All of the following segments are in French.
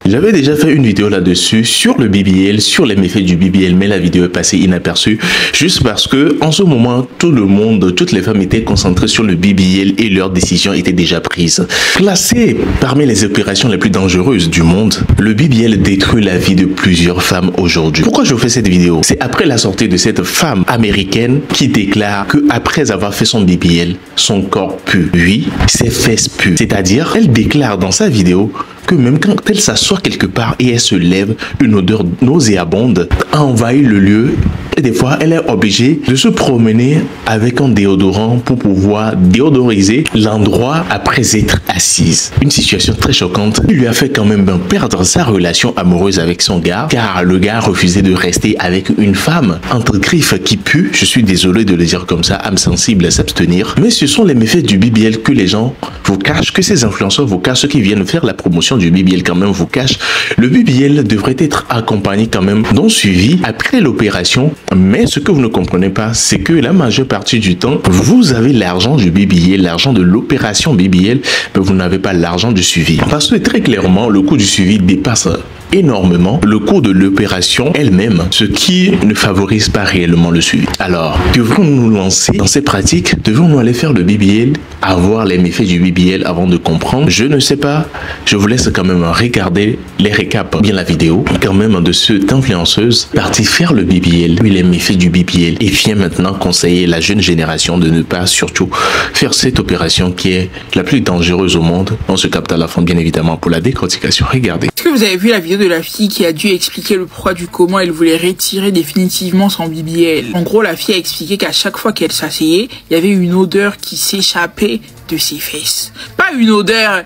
J'avais déjà fait une vidéo là-dessus sur le BBL, sur les méfaits du BBL, mais la vidéo est passée inaperçue juste parce que en ce moment, tout le monde, toutes les femmes étaient concentrées sur le BBL et leurs décisions étaient déjà prises. Classé parmi les opérations les plus dangereuses du monde, le BBL détruit la vie de plusieurs femmes aujourd'hui. Pourquoi je fais cette vidéo? C'est après la sortie de cette femme américaine qui déclare que après avoir fait son BBL, son corps pue. Oui, ses fesses puent. C'est-à-dire, elle déclare dans sa vidéo que même quand elle s'assoit quelque part et elle se lève, une odeur nauséabonde envahit le lieu et des fois elle est obligée de se promener avec un déodorant pour pouvoir déodoriser l'endroit après être assise. Une situation très choquante qui lui a fait quand même perdre sa relation amoureuse avec son gars car le gars refusait de rester avec une femme entre griffes qui pue. Je suis désolé de le dire comme ça, âme sensible à s'abstenir, mais ce sont les méfaits du BBL que les gens vous cachent, que ces influenceurs vous cachent, ceux qui viennent faire la promotion du BBL quand même vous cache. Le BBL devrait être accompagné quand même d'un suivi après l'opération, mais ce que vous ne comprenez pas, c'est que la majeure partie du temps, vous avez l'argent du BBL, l'argent de l'opération BBL, mais vous n'avez pas l'argent du suivi. Parce que très clairement, le coût du suivi dépasse énormément le coût de l'opération elle-même, ce qui ne favorise pas réellement le suivi. Alors, devons-nous nous lancer dans ces pratiques? Devons-nous aller faire le BBL, avoir les méfaits du BBL avant de comprendre? Je ne sais pas. Je vous laisse quand même regarder les récaps, bien la vidéo, quand même de cette influenceuse partie faire le BBL, puis les méfaits du BBL, et vient maintenant conseiller la jeune génération de ne pas surtout faire cette opération qui est la plus dangereuse au monde. On se capte à la fin, bien évidemment, pour la décortication. Regardez. Est-ce que vous avez vu la vidéo de la fille qui a dû expliquer le pourquoi du comment elle voulait retirer définitivement son BBL? En gros, la fille a expliqué qu'à chaque fois qu'elle s'asseyait, il y avait une odeur qui s'échappait de ses fesses. Pas une odeur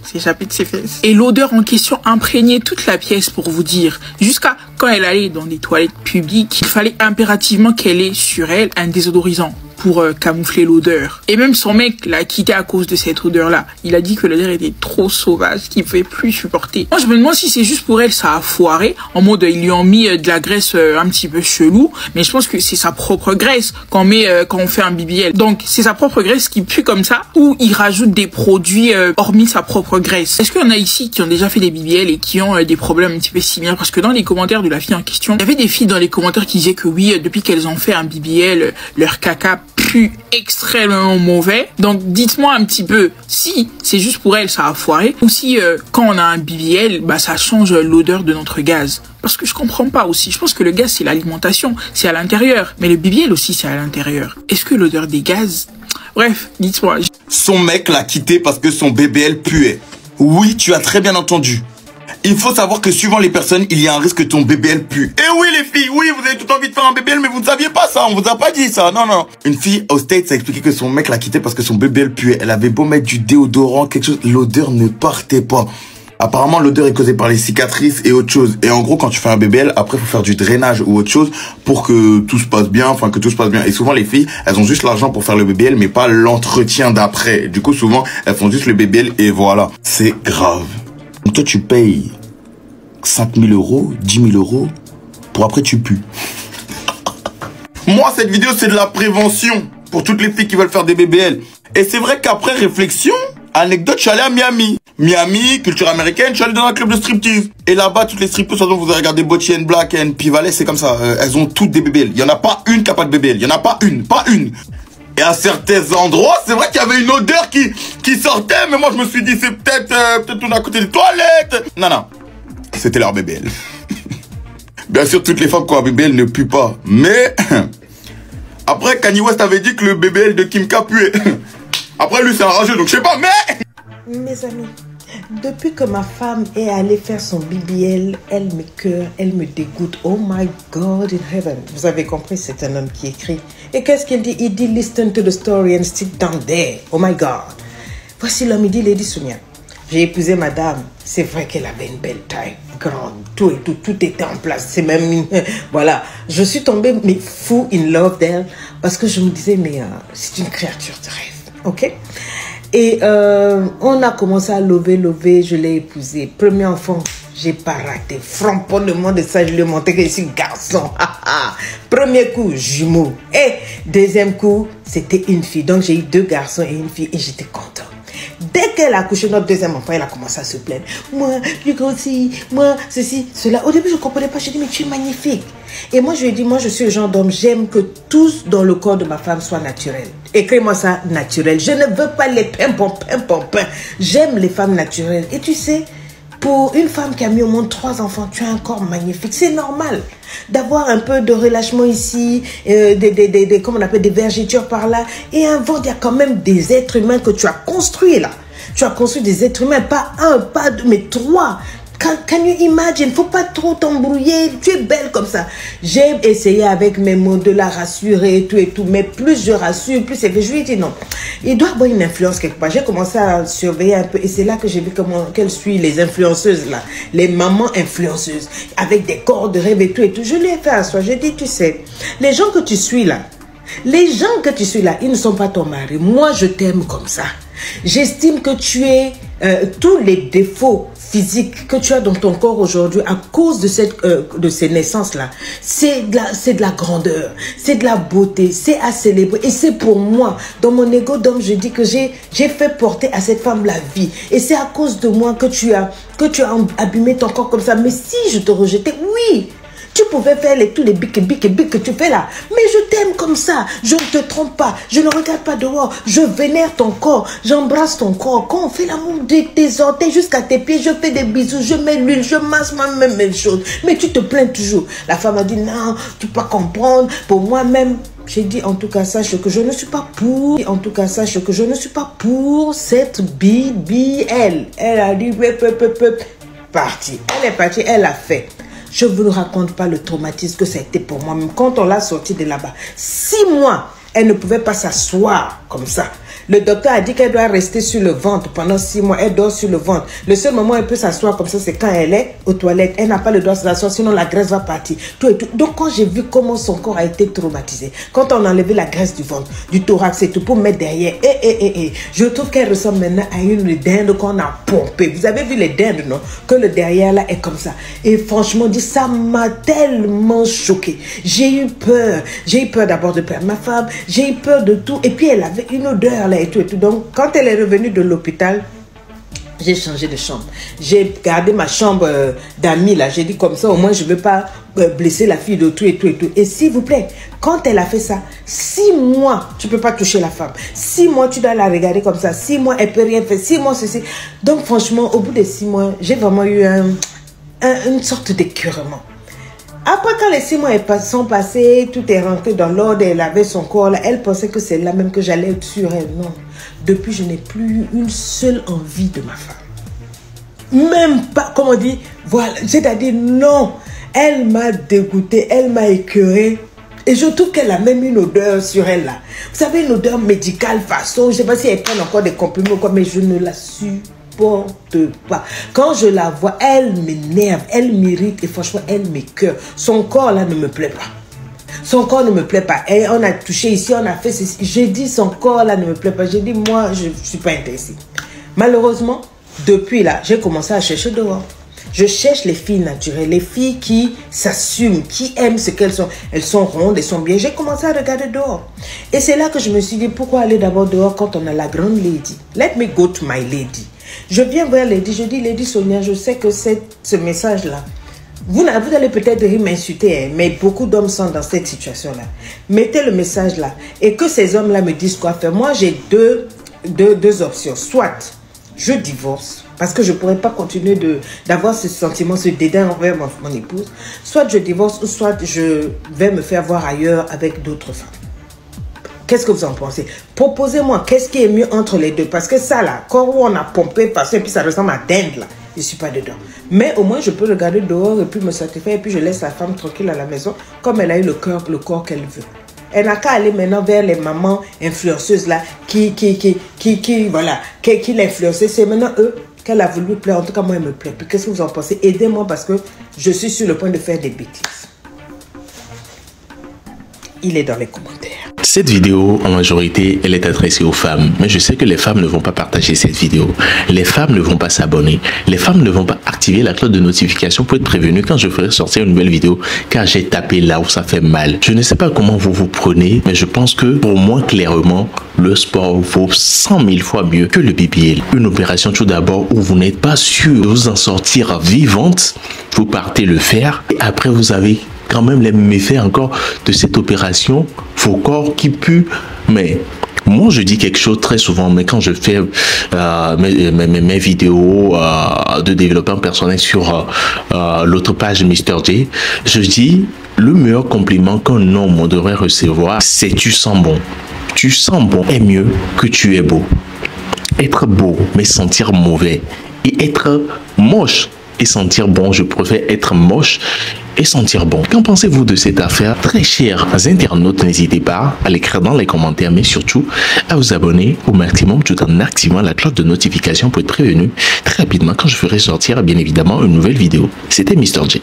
s'échappait de ses fesses. Et l'odeur en question imprégnait toute la pièce, pour vous dire. Jusqu'à quand elle allait dans des toilettes publiques, il fallait impérativement qu'elle ait sur elle un désodorisant pour camoufler l'odeur. Et même son mec l'a quitté à cause de cette odeur-là. Il a dit que l'odeur était trop sauvage, qu'il ne pouvait plus supporter. Moi, je me demande si c'est juste pour elle, ça a foiré. En mode, ils lui ont mis de la graisse un petit peu chelou. Mais je pense que c'est sa propre graisse qu'on met quand on fait un BBL. Donc, c'est sa propre graisse qui pue comme ça, ou il rajoute des produits hormis sa propre graisse. Est-ce qu'il y en a ici qui ont déjà fait des BBL et qui ont des problèmes un petit peu similaires? Parce que dans les commentaires de la fille en question, il y avait des filles dans les commentaires qui disaient que oui, depuis qu'elles ont fait un BBL, leur caca pue extrêmement mauvais. Donc dites-moi un petit peu si c'est juste pour elle ça a foiré, ou si quand on a un BBL, bah ça change l'odeur de notre gaz. Parce que je comprends pas aussi. Je pense que le gaz c'est l'alimentation, c'est à l'intérieur, mais le BBL aussi c'est à l'intérieur. Est-ce que l'odeur des gaz? Bref, dites-moi. Son mec l'a quitté parce que son BBL puait. Oui, tu as très bien entendu. Il faut savoir que suivant les personnes, il y a un risque que ton BBL pue. Et oui les filles, oui, vous avez tout envie de faire un BBL, mais vous ne saviez pas ça, on vous a pas dit ça, non, non. Une fille aux States a expliqué que son mec l'a quitté parce que son BBL puait. Elle avait beau mettre du déodorant, quelque chose, l'odeur ne partait pas. Apparemment, l'odeur est causée par les cicatrices et autre chose. Et en gros, quand tu fais un BBL, après, il faut faire du drainage ou autre chose pour que tout se passe bien, enfin, que tout se passe bien. Et souvent, les filles, elles ont juste l'argent pour faire le BBL, mais pas l'entretien d'après. Du coup, souvent, elles font juste le BBL et voilà. C'est grave. Donc toi, tu payes 5 000 €, 10 000 € pour après tu pues. Moi, cette vidéo, c'est de la prévention pour toutes les filles qui veulent faire des BBL. Et c'est vrai qu'après réflexion, anecdote, je suis allé à Miami. Miami, culture américaine, je suis allé dans un club de striptease. Et là-bas, toutes les strippeuses, vous avez regardé Bochy and Black and Pivalet, c'est comme ça. Elles ont toutes des BBL. Il n'y en a pas une qui n'a pas de BBL. Il n'y en a pas une, pas une. Et à certains endroits, c'est vrai qu'il y avait une odeur qui sortait, mais moi je me suis dit, c'est peut-être on est à côté des toilettes. Non, non, c'était leur BBL. Bien sûr, toutes les femmes qui ont un BBL ne puent pas. Mais, après, Kanye West avait dit que le BBL de Kim K puait. Après, lui, c'est un rageux, donc je sais pas, mais... Mes amis, depuis que ma femme est allée faire son BBL, elle m'écoeure, elle me dégoûte. Oh my God in heaven. Vous avez compris, c'est un homme qui écrit. Et qu'est-ce qu'il dit? Il dit, listen to the story and sit down there. Oh my God. Voici l'homme, il dit, Lady Sonia, j'ai épousé madame. C'est vrai qu'elle avait une belle taille, grande, tout était en place. C'est même, voilà. Je suis tombée, mais fou in love d'elle, parce que je me disais, mais c'est une créature de rêve, ok? Et on a commencé à lover, je l'ai épousée. Premier enfant, j'ai pas raté. Framponnement de ça, je lui ai montré que je suis garçon. Premier coup, jumeau. Et deuxième coup, c'était une fille. Donc j'ai eu 2 garçons et une fille et j'étais content. Dès qu'elle a accouché notre deuxième enfant, elle a commencé à se plaindre. Moi, je grossis, moi, ceci, cela. Au début, je ne comprenais pas. Je dis, mais tu es magnifique. Et moi, je lui ai dit, moi, je suis le genre d'homme, j'aime que tout dans le corps de ma femme soit naturel. Écris-moi ça, naturel. Je ne veux pas les pains. J'aime les femmes naturelles. Et tu sais, pour une femme qui a mis au monde 3 enfants, tu as un corps magnifique. C'est normal d'avoir un peu de relâchement ici, comment on appelle, des vergetures par là. Et un ventre, il y a quand même des êtres humains que tu as construits là. Tu as construit des êtres humains, pas 1, pas 2, mais 3. Can you imagine? Faut pas trop t'embrouiller. Tu es belle comme ça. J'ai essayé avec mes mots de la rassurer et tout. Mais plus je rassure, plus c'est que je lui ai dit non. Il doit avoir une influence quelque part. J'ai commencé à surveiller un peu. Et c'est là que j'ai vu qu'elle suit les influenceuses là. Les mamans influenceuses. Avec des corps de rêve et tout. Je lui ai fait asseoir. J'ai dit, tu sais, les gens que tu suis là, ils ne sont pas ton mari. Moi, je t'aime comme ça. J'estime que tu es tous les défauts physiques que tu as dans ton corps aujourd'hui à cause de ces naissances-là. C'est de la grandeur, c'est de la beauté, c'est à célébrer. Et c'est pour moi, dans mon ego d'homme, je dis que j'ai fait porter à cette femme la vie. Et c'est à cause de moi que tu as abîmé ton corps comme ça. Mais si je te rejetais, oui, tu pouvais faire tous les bic que tu fais là. Mais je t'aime comme ça. Je ne te trompe pas. Je ne regarde pas dehors. Je vénère ton corps. J'embrasse ton corps. Quand on fait l'amour de tes orteils jusqu'à tes pieds, je fais des bisous. Je mets l'huile. Je masse moi-même même chose. Mais tu te plains toujours. La femme a dit non, tu peux pas comprendre. Pour moi-même, j'ai dit en tout cas sache que je ne suis pas pour. En tout cas sache que je ne suis pas pour cette BBL. Elle a dit partie. Elle est partie. Elle a fait. Je ne vous raconte pas le traumatisme que ça a été pour moi. Même quand on l'a sortie de là-bas, 6 mois, elle ne pouvait pas s'asseoir comme ça. Le docteur a dit qu'elle doit rester sur le ventre pendant 6 mois. Elle dort sur le ventre. Le seul moment où elle peut s'asseoir comme ça, c'est quand elle est aux toilettes. Elle n'a pas le droit de s'asseoir, sinon la graisse va partir. Tout et tout. Donc quand j'ai vu comment son corps a été traumatisé, quand on a enlevé la graisse du ventre, du thorax et tout pour mettre derrière, je trouve qu'elle ressemble maintenant à une dinde qu'on a pompée. Vous avez vu les dindes, non? Que le derrière là est comme ça. Et franchement, ça m'a tellement choquée. J'ai eu peur. J'ai eu peur d'abord de perdre ma femme. J'ai eu peur de tout. Et puis elle avait une odeur là. Et tout. Donc, quand elle est revenue de l'hôpital, j'ai changé de chambre. J'ai gardé ma chambre d'amis là. J'ai dit comme ça, au moins, je ne veux pas blesser la fille de tout et tout et tout. Et s'il vous plaît, quand elle a fait ça, 6 mois, tu ne peux pas toucher la femme. 6 mois, tu dois la regarder comme ça. 6 mois, elle ne peut rien faire. 6 mois, ceci. Donc, franchement, au bout de 6 mois, j'ai vraiment eu une sorte d'écœurement. Après, quand les 6 mois sont passés, tout est rentré dans l'ordre, elle avait son corps là, elle pensait que c'est là même que j'allais être sur elle. Non. Depuis, je n'ai plus une seule envie de ma femme. Même pas, comme on dit, voilà, c'est-à-dire non. Elle m'a dégoûté, elle m'a écœuré. Et je trouve qu'elle a même une odeur sur elle là. Vous savez, une odeur médicale façon, je ne sais pas si elle prend encore des comprimés ou quoi, mais je ne la supporte pas. Quand je la vois, elle m'énerve, elle m'irrite et franchement, elle m'écœure. Son corps là ne me plaît pas. Son corps ne me plaît pas. Et on a touché ici, on a fait ceci. J'ai dit son corps là ne me plaît pas. J'ai dit moi, je ne suis pas intéressée. Malheureusement, depuis là, j'ai commencé à chercher dehors. Je cherche les filles naturelles, les filles qui s'assument, qui aiment ce qu'elles sont. Elles sont rondes, elles sont bien. J'ai commencé à regarder dehors. Et c'est là que je me suis dit, pourquoi aller d'abord dehors quand on a la grande lady? Let me go to my lady. Je viens vers Lady, je dis, Lady Sonia, je sais que ce message-là, vous allez peut-être m'insulter, hein, mais beaucoup d'hommes sont dans cette situation-là. Mettez le message là et que ces hommes-là me disent quoi faire. Moi, j'ai deux options. Soit je divorce, parce que je ne pourrais pas continuer d'avoir ce sentiment, ce dédain envers mon épouse. Soit je divorce, ou soit je vais me faire voir ailleurs avec d'autres femmes. Qu'est-ce que vous en pensez? Proposez-moi, qu'est-ce qui est mieux entre les deux? Parce que ça là, quand on a pompé, passé, et puis ça ressemble à dinde là, je ne suis pas dedans. Mais au moins, je peux regarder dehors et puis me satisfaire, et puis je laisse la femme tranquille à la maison, comme elle a eu le corps qu'elle veut. Elle n'a qu'à aller maintenant vers les mamans influenceuses là, qui l'influençaient. C'est maintenant eux qu'elle a voulu plaire. En tout cas, moi, elle me plaît. Puis qu'est-ce que vous en pensez? Aidez-moi parce que je suis sur le point de faire des bêtises. Il est dans les commentaires. Cette vidéo, en majorité, elle est adressée aux femmes. Mais je sais que les femmes ne vont pas partager cette vidéo. Les femmes ne vont pas s'abonner. Les femmes ne vont pas activer la cloche de notification pour être prévenues quand je ferai sortir une nouvelle vidéo, car j'ai tapé là où ça fait mal. Je ne sais pas comment vous vous prenez, mais je pense que pour moi, clairement, le sport vaut 100 000 fois mieux que le BBL. Une opération tout d'abord où vous n'êtes pas sûr de vous en sortir vivante. Vous partez le faire et après vous avez quand même les méfaits encore de cette opération, vos corps qui puent. Mais moi je dis quelque chose très souvent, mais quand je fais mes vidéos de développement personnel sur l'autre page Mr J, je dis le meilleur compliment qu'un homme devrait recevoir, c'est tu sens bon. Tu sens bon est mieux que tu es beau. Être beau mais sentir mauvais, et être moche et sentir bon, je préfère être moche et sentir bon. Qu'en pensez-vous de cette affaire? Très chers internautes, n'hésitez pas à l'écrire dans les commentaires, mais surtout à vous abonner au maximum tout en activant la cloche de notification pour être prévenu très rapidement quand je ferai sortir bien évidemment une nouvelle vidéo. C'était Mr J.